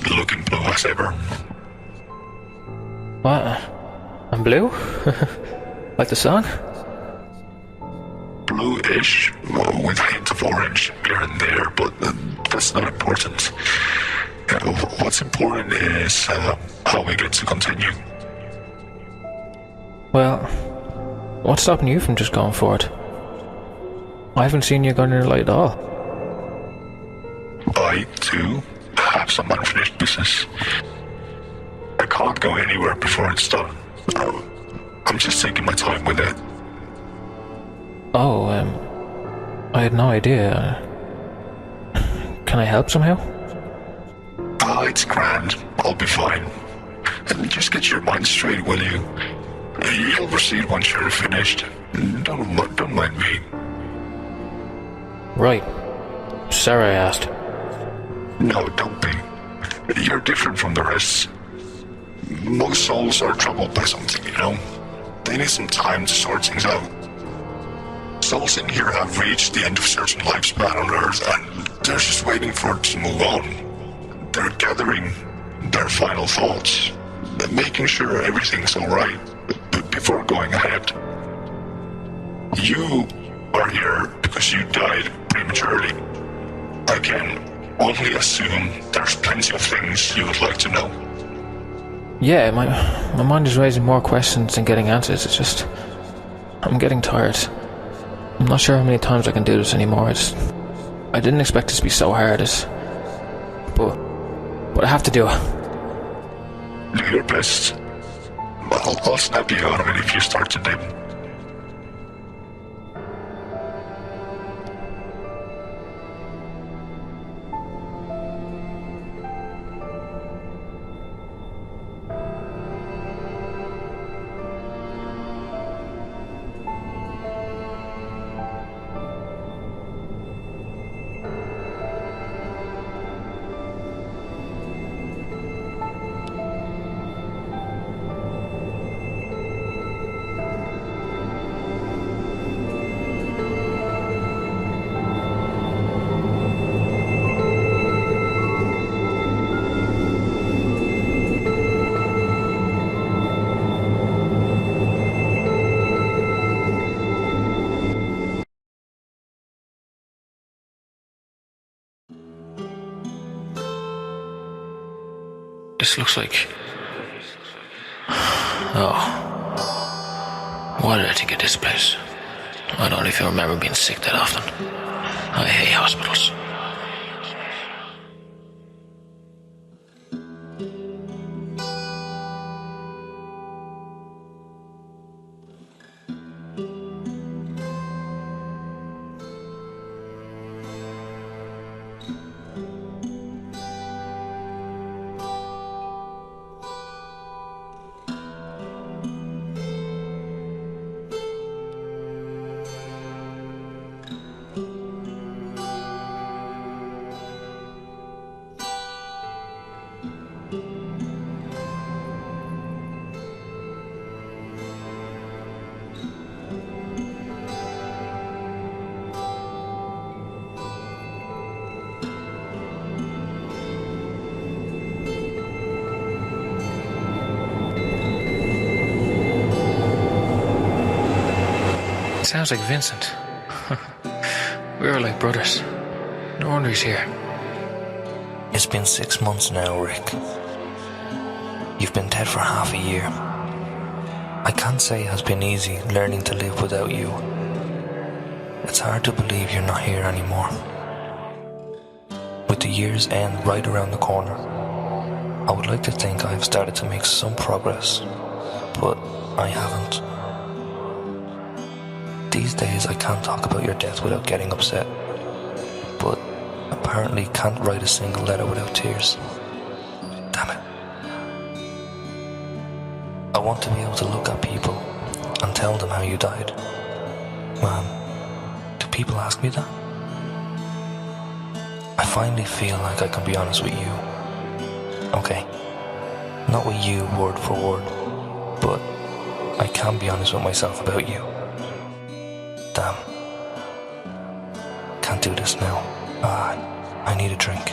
looking blue as ever. What? I'm blue? Like the song? Bluish, well, with a hint of orange here and there, but that's not important. What's important is how we get to continue. Well, what's stopping you from just going for it? I haven't seen you go near the light at all. I, too, have some unfinished business. I can't go anywhere before it's done. I'm just taking my time with it. Oh, I had no idea. Can I help somehow? It's grand. I'll be fine. And just get your mind straight, will you? You'll proceed once you're finished. Don't mind me. Right. Sorry I asked. No, don't be. You're different from the rest. Most souls are troubled by something, you know? They need some time to sort things out. Souls in here have reached the end of certain lifespan on Earth, and they're just waiting for it to move on. They're gathering their final thoughts, making sure everything's alright before going ahead. You are here because you died prematurely. I can only assume there's plenty of things you would like to know. Yeah, my mind is raising more questions than getting answers. It's just... I'm getting tired. I'm not sure how many times I can do this anymore. I didn't expect this to be so hard. But I have to do it. Do your best. I'll snap you out of it if you start to dim. This looks like... Oh. What did I think of this place? I don't even remember being sick that often. I hate hospitals. Sounds like Vincent. We were like brothers. No wonder he's here. It's been 6 months now, Rick. You've been dead for half a year. I can't say it has been easy learning to live without you. It's hard to believe you're not here anymore. With the year's end right around the corner, I would like to think I've started to make some progress, but I haven't. These days I can't talk about your death without getting upset, but apparently can't write a single letter without tears. Damn it. I want to be able to look at people and tell them how you died. Man, do people ask me that? I finally feel like I can be honest with you. Okay, not with you word for word, but I can be honest with myself about you. Damn. Can't do this now. I need a drink.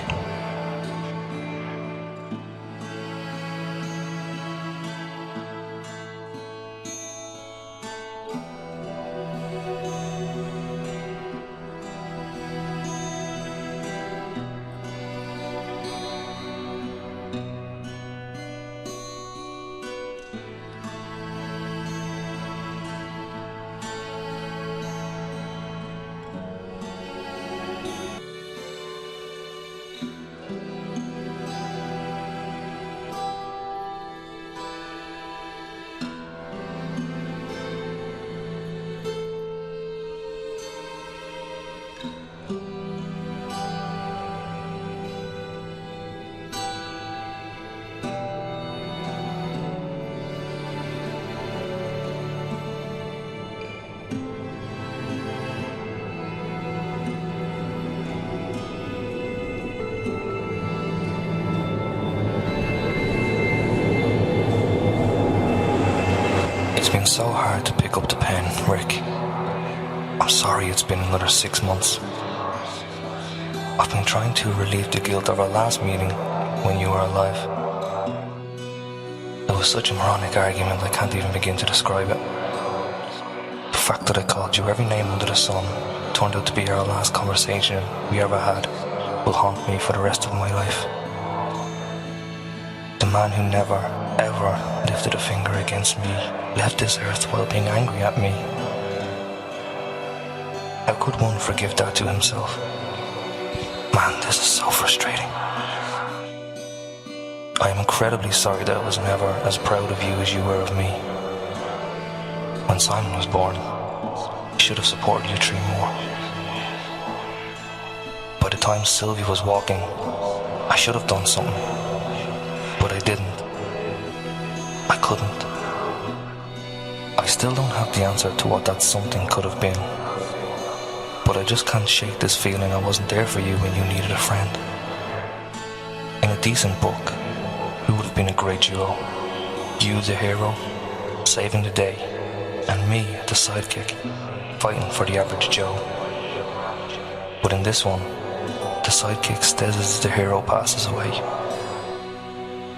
It's been so hard to pick up the pen, Rick. I'm sorry it's been another 6 months. I've been trying to relieve the guilt of our last meeting when you were alive. It was such a moronic argument I can't even begin to describe it. The fact that I called you every name under the sun turned out to be our last conversation we ever had will haunt me for the rest of my life. The man who never, ever lifted a finger against me left this earth while being angry at me. How could one forgive that to himself? Man, this is so frustrating. I am incredibly sorry that I was never as proud of you as you were of me. When Simon was born, I should have supported you 3 more. By the time Sylvie was walking, I should have done something. But I didn't. I couldn't. I still don't have the answer to what that something could have been. But I just can't shake this feeling I wasn't there for you when you needed a friend. In a decent book, we would have been a great duo. You the hero, saving the day, and me the sidekick, fighting for the average Joe. But in this one, the sidekick stays as the hero passes away.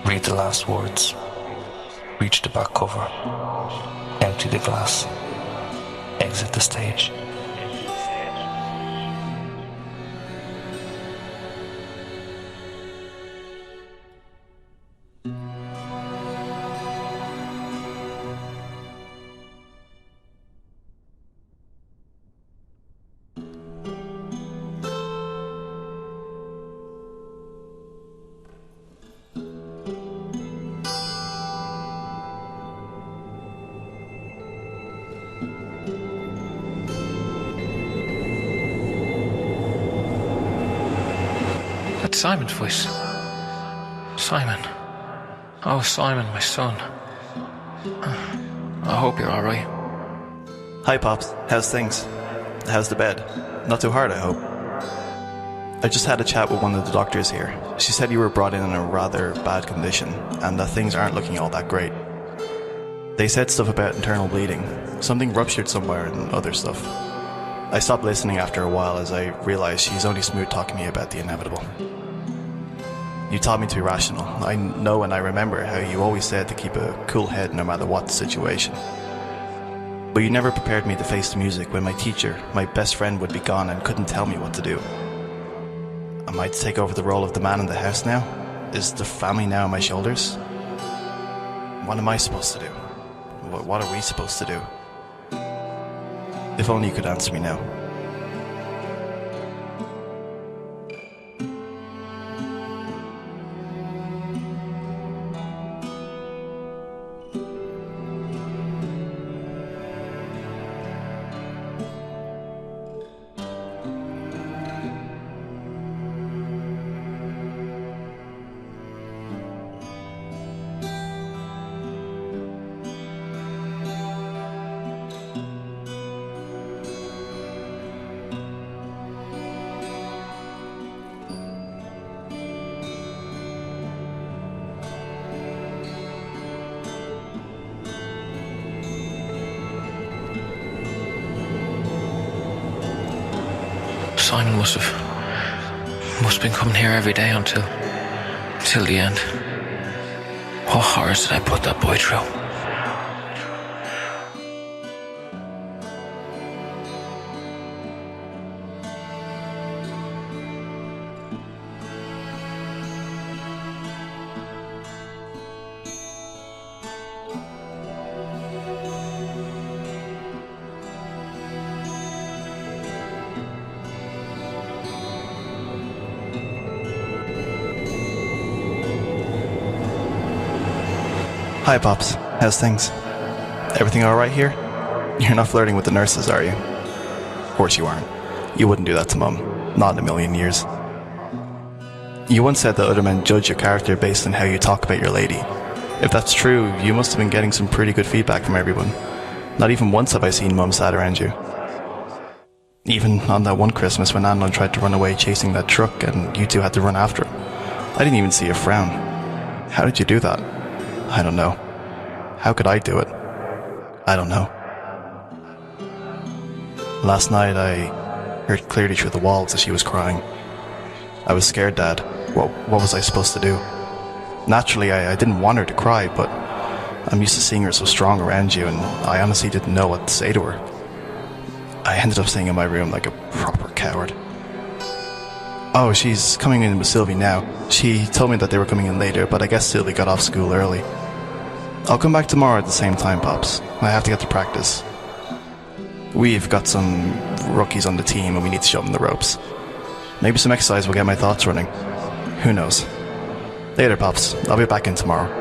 Read the last words, reach the back cover, empty the glass, exit the stage. That's Simon's voice. Simon. Oh, Simon, my son. I hope you're alright. Hi, Pops. How's things? How's the bed? Not too hard, I hope. I just had a chat with one of the doctors here. She said you were brought in a rather bad condition, and that things aren't looking all that great. They said stuff about internal bleeding. Something ruptured somewhere and other stuff. I stopped listening after a while as I realized she's only smooth talking me about the inevitable. You taught me to be rational. I know and I remember how you always said to keep a cool head no matter what the situation. But you never prepared me to face the music when my teacher, my best friend, would be gone and couldn't tell me what to do. Am I to take over the role of the man in the house now? Is the family now on my shoulders? What am I supposed to do? What are we supposed to do? If only you could answer me now. Simon must have been coming here every day until the end. What horrors did I put that boy through? Hi, Pops. How's things? Everything alright here? You're not flirting with the nurses, are you? Of course you aren't. You wouldn't do that to Mum. Not in a million years. You once said that other men judge your character based on how you talk about your lady. If that's true, you must have been getting some pretty good feedback from everyone. Not even once have I seen Mum sad around you. Even on that one Christmas when Anlon tried to run away chasing that truck and you two had to run after him. I didn't even see a frown. How did you do that? I don't know. How could I do it? I don't know. Last night I heard clearly through the walls that she was crying. I was scared, Dad. What was I supposed to do? Naturally, I didn't want her to cry, but I'm used to seeing her so strong around you, and I honestly didn't know what to say to her. I ended up staying in my room like a proper coward. Oh, she's coming in with Sylvie now. She told me that they were coming in later, but I guess Sylvie got off school early. I'll come back tomorrow at the same time, Pops. I have to get to practice. We've got some rookies on the team and we need to show them the ropes. Maybe some exercise will get my thoughts running. Who knows? Later, Pops. I'll be back in tomorrow.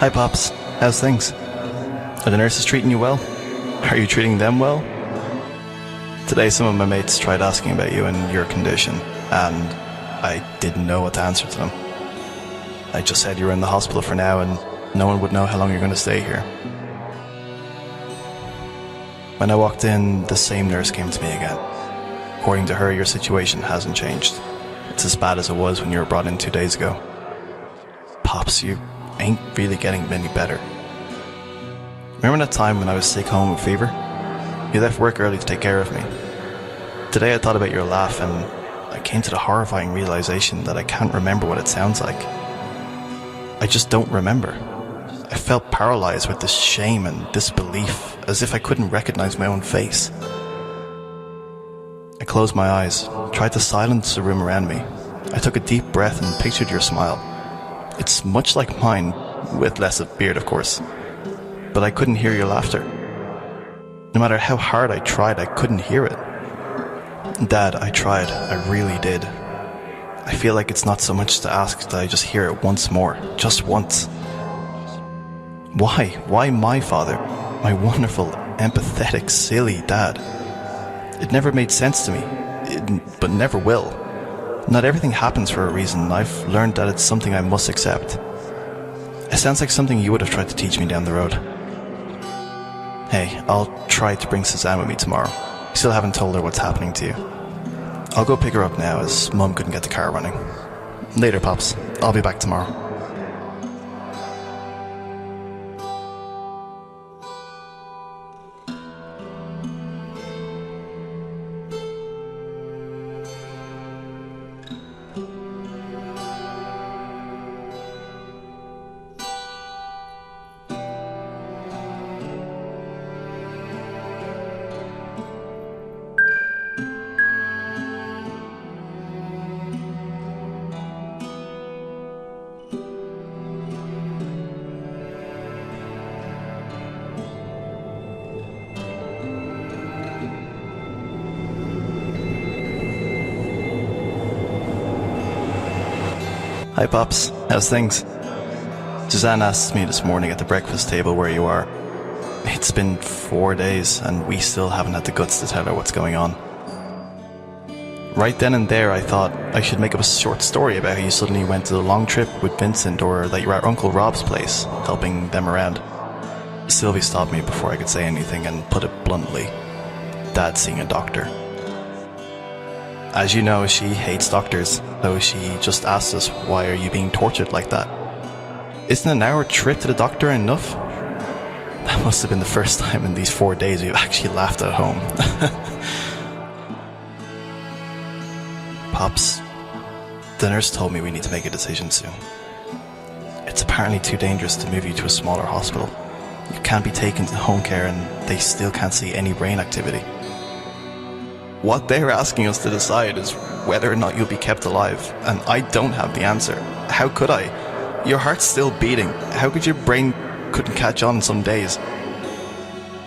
Hi, Pops. How's things? Are the nurses treating you well? Are you treating them well? Today, some of my mates tried asking about you and your condition, and I didn't know what to answer to them. I just said you were in the hospital for now, and no one would know how long you're going to stay here. When I walked in, the same nurse came to me again. According to her, your situation hasn't changed. It's as bad as it was when you were brought in 2 days ago. Pops, you ain't really getting any better. Remember that time when I was sick home with fever? You left work early to take care of me. Today I thought about your laugh and I came to the horrifying realization that I can't remember what it sounds like. I just don't remember. I felt paralyzed with this shame and disbelief, as if I couldn't recognize my own face. I closed my eyes, tried to silence the room around me. I took a deep breath and pictured your smile. It's much like mine, with less of beard, of course. But I couldn't hear your laughter. No matter how hard I tried, I couldn't hear it. Dad, I tried. I really did. I feel like it's not so much to ask that I just hear it once more. Just once. Why? Why my father? My wonderful, empathetic, silly dad. It never made sense to me. But never will. Not everything happens for a reason. I've learned that it's something I must accept. It sounds like something you would have tried to teach me down the road. Hey, I'll try to bring Suzanne with me tomorrow. I still haven't told her what's happening to you. I'll go pick her up now as Mum couldn't get the car running. Later, Pops. I'll be back tomorrow. Hi, Pops. How's things? Suzanne asked me this morning at the breakfast table where you are. It's been 4 days and we still haven't had the guts to tell her what's going on. Right then and there I thought I should make up a short story about how you suddenly went to the long trip with Vincent, or that you were at Uncle Rob's place, helping them around. Sylvie stopped me before I could say anything and put it bluntly. Dad's seeing a doctor. As you know, she hates doctors, so she just asked us, why are you being tortured like that? Isn't an hour trip to the doctor enough? That must have been the first time in these 4 days we've actually laughed at home. Pops, the nurse told me we need to make a decision soon. It's apparently too dangerous to move you to a smaller hospital. You can't be taken to home care and they still can't see any brain activity. What they're asking us to decide is whether or not you'll be kept alive, and I don't have the answer. How could I? Your heart's still beating. How could your brain couldn't catch on some days?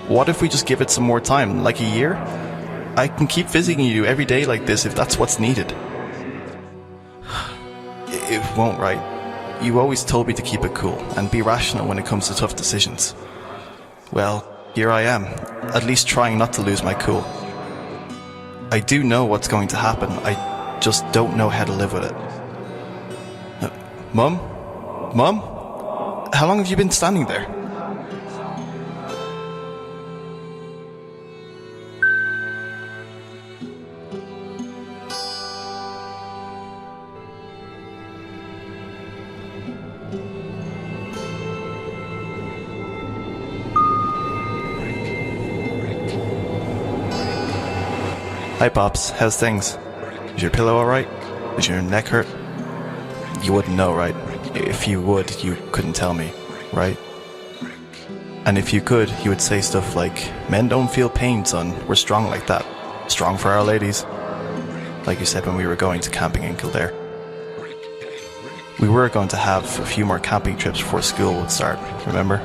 What if we just give it some more time, like a year? I can keep visiting you every day like this if that's what's needed. It won't, right? You always told me to keep it cool and be rational when it comes to tough decisions. Well, here I am, at least trying not to lose my cool. I do know what's going to happen, I just don't know how to live with it. Mum? Mum? How long have you been standing there? Hi, Pops. How's things? Is your pillow alright? Does your neck hurt? You wouldn't know, right? If you would, you couldn't tell me, right? And if you could, you would say stuff like, men don't feel pain, son. We're strong like that. Strong for our ladies. Like you said when we were going to camping in Kildare. We were going to have a few more camping trips before school would start, remember?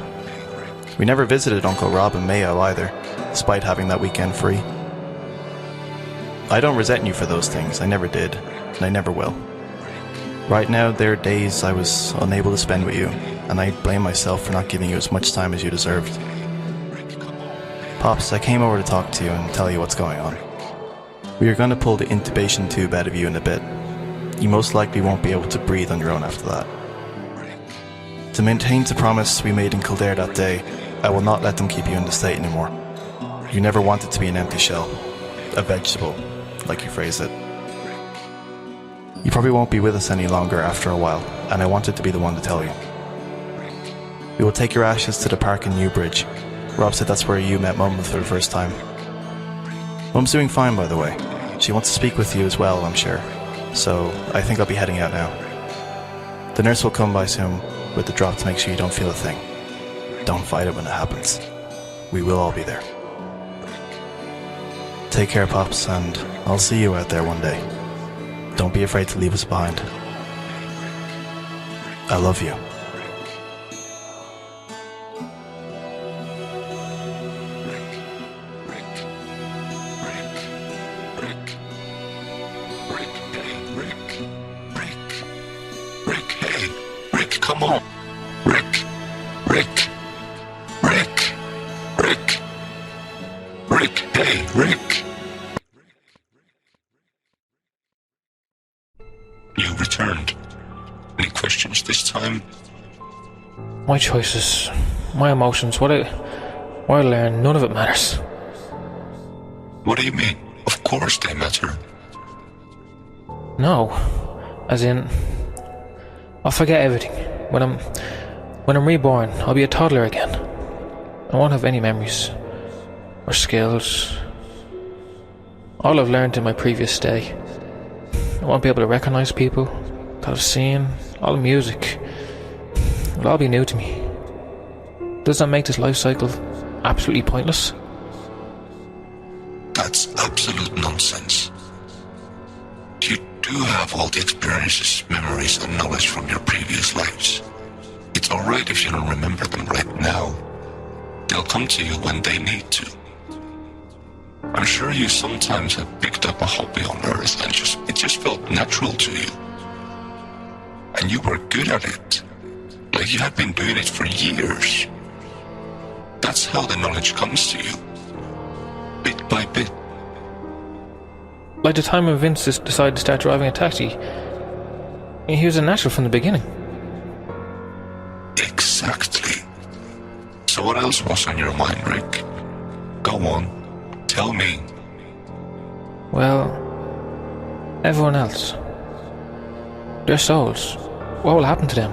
We never visited Uncle Rob and Mayo either, despite having that weekend free. I don't resent you for those things. I never did, and I never will. Right now, there are days I was unable to spend with you, and I blame myself for not giving you as much time as you deserved. Pops, I came over to talk to you and tell you what's going on. We are going to pull the intubation tube out of you in a bit. You most likely won't be able to breathe on your own after that. To maintain the promise we made in Kildare that day, I will not let them keep you in the state anymore. You never wanted to be an empty shell. A vegetable, like you phrased it. You probably won't be with us any longer after a while, and I wanted to be the one to tell you. We will take your ashes to the park in Newbridge. Rob said that's where you met Mum for the first time. Mum's doing fine, by the way. She wants to speak with you as well, I'm sure. So, I think I'll be heading out now. The nurse will come by soon with the drop to make sure you don't feel a thing. Don't fight it when it happens. We will all be there. Take care, Pops, and I'll see you out there one day. Don't be afraid to leave us behind. I love you. Come on. Rick. Hey, Rick. You returned. Any questions this time? My choices, my emotions, what I learn, none of it matters. What do you mean? Of course they matter. No. As in, I'll forget everything. When I'm reborn, I'll be a toddler again. I won't have any memories or skills. All I've learned in my previous stay. I won't be able to recognize people that I've seen. All the music. It'll all be new to me. Does that make this life cycle absolutely pointless? That's absolute nonsense. You do have all the experiences, memories, and knowledge from your previous lives. It's alright if you don't remember them right now. They'll come to you when they need to. I'm sure you sometimes have picked up a hobby on Earth and it just felt natural to you. And you were good at it. Like you had been doing it for years. That's how the knowledge comes to you. Bit by bit. Like the time when Vince decided to start driving a taxi. He was a natural from the beginning. Exactly. So what else was on your mind, Rick? Go on. Tell me. Well, everyone else. Their souls. What will happen to them?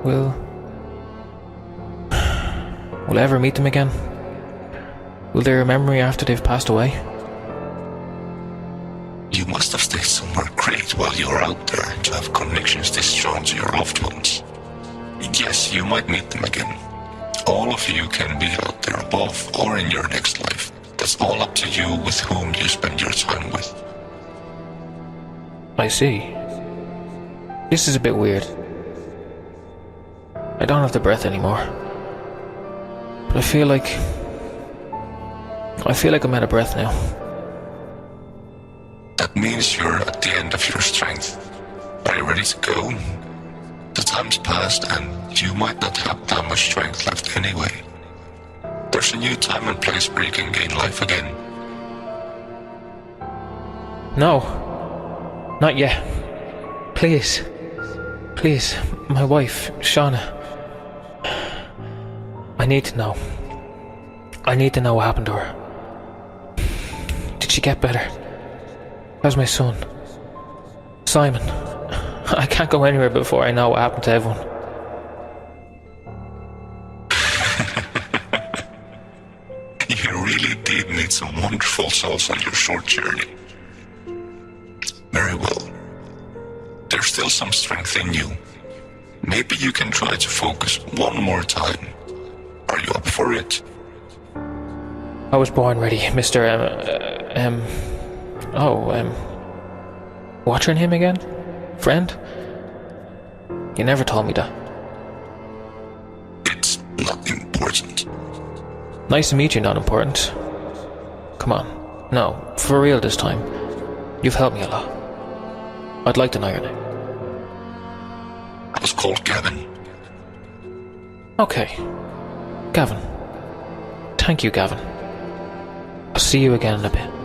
Will I ever meet them again? Will they remember me after they've passed away? You must have stayed somewhere great while you were out there to have connections this strong to your loved ones. Yes, you might meet them again. All of you can be out there above or in your next life. That's all up to you with whom you spend your time with. I see. This is a bit weird. I don't have the breath anymore. But I feel like I'm out of breath now. That means you're at the end of your strength. Are you ready to go? The time's passed and you might not have that much strength left anyway. There's a new time and place where you can gain life again. No. Not yet. Please. Please. My wife, Shauna. I need to know. I need to know what happened to her. Did she get better? How's my son? Simon. I can't go anywhere before I know what happened to everyone. You really did meet some wonderful souls on your short journey. Very well. There's still some strength in you. Maybe you can try to focus one more time. Are you up for it? I was born ready, Mr. What's your name again? Friend? You never told me that. It's not important. Nice to meet you, not important. Come on. No, for real this time. You've helped me a lot. I'd like to know your name. I was called Gavin. Okay. Gavin. Thank you, Gavin. I'll see you again in a bit.